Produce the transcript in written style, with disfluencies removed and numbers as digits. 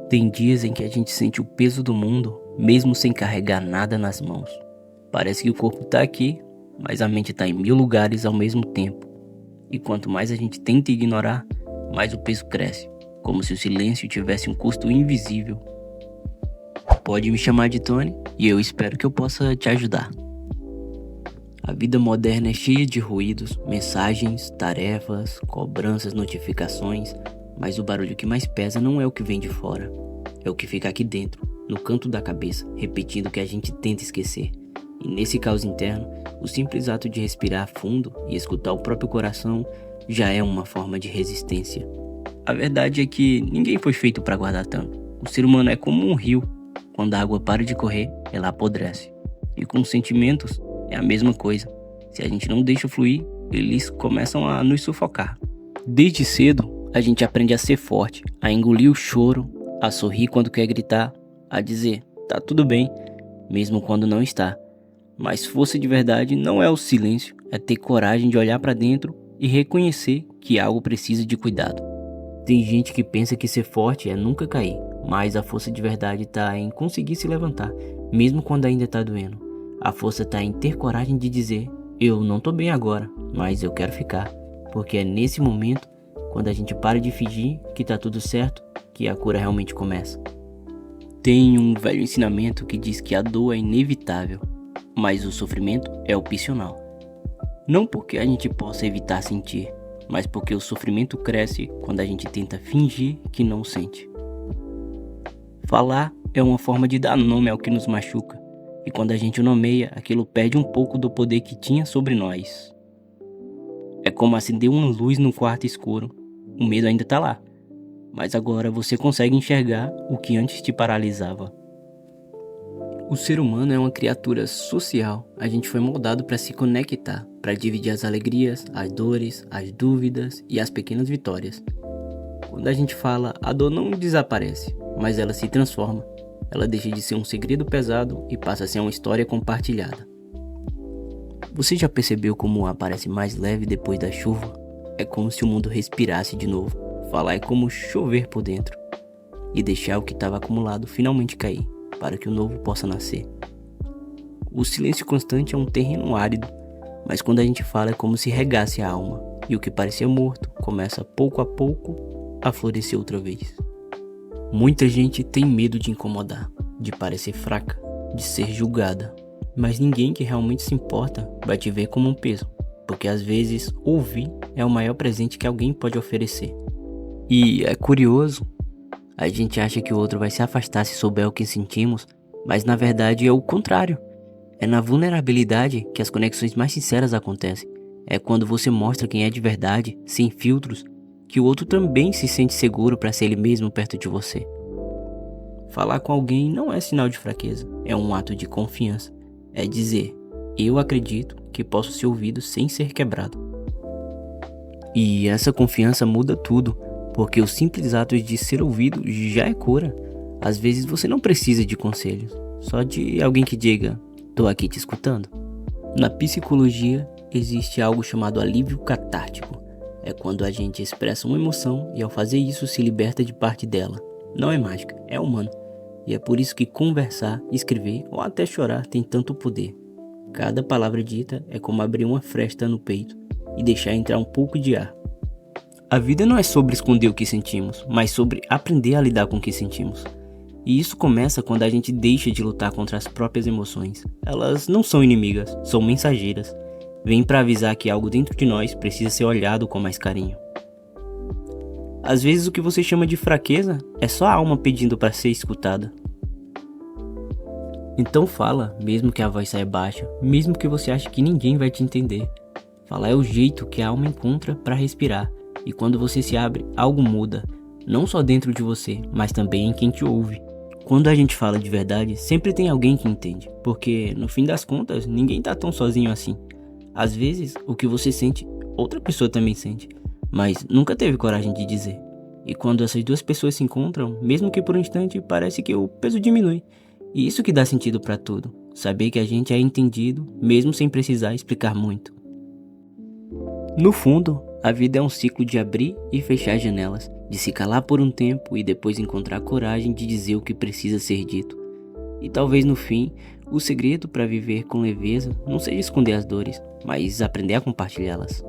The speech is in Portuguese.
Tem dias em que a gente sente o peso do mundo, mesmo sem carregar nada nas mãos. Parece que o corpo tá aqui, mas a mente tá em 1000 lugares ao mesmo tempo. E quanto mais a gente tenta ignorar, mais o peso cresce, como se o silêncio tivesse um custo invisível. Pode me chamar de Tony e eu espero que eu possa te ajudar. A vida moderna é cheia de ruídos, mensagens, tarefas, cobranças, notificações, mas o barulho que mais pesa não é o que vem de fora, é o que fica aqui dentro, no canto da cabeça, repetindo o que a gente tenta esquecer. E nesse caos interno, o simples ato de respirar fundo e escutar o próprio coração já é uma forma de resistência. A verdade é que ninguém foi feito para guardar tanto. O ser humano é como um rio. Quando a água para de correr, ela apodrece. E com os sentimentos, é a mesma coisa. Se a gente não deixa fluir, eles começam a nos sufocar. Desde cedo, a gente aprende a ser forte, a engolir o choro, a sorrir quando quer gritar, a dizer, tá tudo bem, mesmo quando não está. Mas força de verdade não é o silêncio, é ter coragem de olhar pra dentro e reconhecer que algo precisa de cuidado. Tem gente que pensa que ser forte é nunca cair, mas a força de verdade tá em conseguir se levantar, mesmo quando ainda tá doendo. A força tá em ter coragem de dizer, eu não tô bem agora, mas eu quero ficar. Porque é nesse momento, quando a gente para de fingir que tá tudo certo, que a cura realmente começa. Tem um velho ensinamento que diz que a dor é inevitável, mas o sofrimento é opcional. Não porque a gente possa evitar sentir, mas porque o sofrimento cresce quando a gente tenta fingir que não sente. Falar é uma forma de dar nome ao que nos machuca, e quando a gente o nomeia, aquilo perde um pouco do poder que tinha sobre nós. É como acender uma luz no quarto escuro. O medo ainda tá lá, mas agora você consegue enxergar o que antes te paralisava. O ser humano é uma criatura social. A gente foi moldado para se conectar, para dividir as alegrias, as dores, as dúvidas e as pequenas vitórias. Quando a gente fala, a dor não desaparece, mas ela se transforma. Ela deixa de ser um segredo pesado e passa a ser uma história compartilhada. Você já percebeu como o ar parece mais leve depois da chuva? É como se o mundo respirasse de novo. Falar é como chover por dentro e deixar o que estava acumulado finalmente cair, para que o novo possa nascer. O silêncio constante é um terreno árido, mas quando a gente fala é como se regasse a alma, e o que parecia morto começa pouco a pouco a florescer outra vez. Muita gente tem medo de incomodar, de parecer fraca, de ser julgada, mas ninguém que realmente se importa vai te ver como um peso, porque às vezes ouvir é o maior presente que alguém pode oferecer. E é curioso, a gente acha que o outro vai se afastar se souber o que sentimos, mas na verdade é o contrário. É na vulnerabilidade que as conexões mais sinceras acontecem. É quando você mostra quem é de verdade, sem filtros, que o outro também se sente seguro para ser ele mesmo perto de você. Falar com alguém não é sinal de fraqueza, é um ato de confiança. É dizer, eu acredito que posso ser ouvido sem ser quebrado. E essa confiança muda tudo, porque o simples ato de ser ouvido já é cura. Às vezes você não precisa de conselhos, só de alguém que diga, tô aqui te escutando. Na psicologia existe algo chamado alívio catártico. É quando a gente expressa uma emoção e ao fazer isso se liberta de parte dela. Não é mágica, é humano. E é por isso que conversar, escrever ou até chorar tem tanto poder. Cada palavra dita é como abrir uma fresta no peito e deixar entrar um pouco de ar. A vida não é sobre esconder o que sentimos, mas sobre aprender a lidar com o que sentimos. E isso começa quando a gente deixa de lutar contra as próprias emoções. Elas não são inimigas, são mensageiras. Vêm para avisar que algo dentro de nós precisa ser olhado com mais carinho. Às vezes o que você chama de fraqueza é só a alma pedindo para ser escutada. Então fala, mesmo que a voz saia baixa, mesmo que você ache que ninguém vai te entender. Falar é o jeito que a alma encontra para respirar. E quando você se abre, algo muda. Não só dentro de você, mas também em quem te ouve. Quando a gente fala de verdade, sempre tem alguém que entende. Porque, no fim das contas, ninguém tá tão sozinho assim. Às vezes, o que você sente, outra pessoa também sente. Mas nunca teve coragem de dizer. E quando essas duas pessoas se encontram, mesmo que por um instante, parece que o peso diminui. E isso que dá sentido pra tudo. Saber que a gente é entendido, mesmo sem precisar explicar muito. No fundo, a vida é um ciclo de abrir e fechar janelas, de se calar por um tempo e depois encontrar a coragem de dizer o que precisa ser dito. E talvez no fim, o segredo para viver com leveza não seja esconder as dores, mas aprender a compartilhá-las.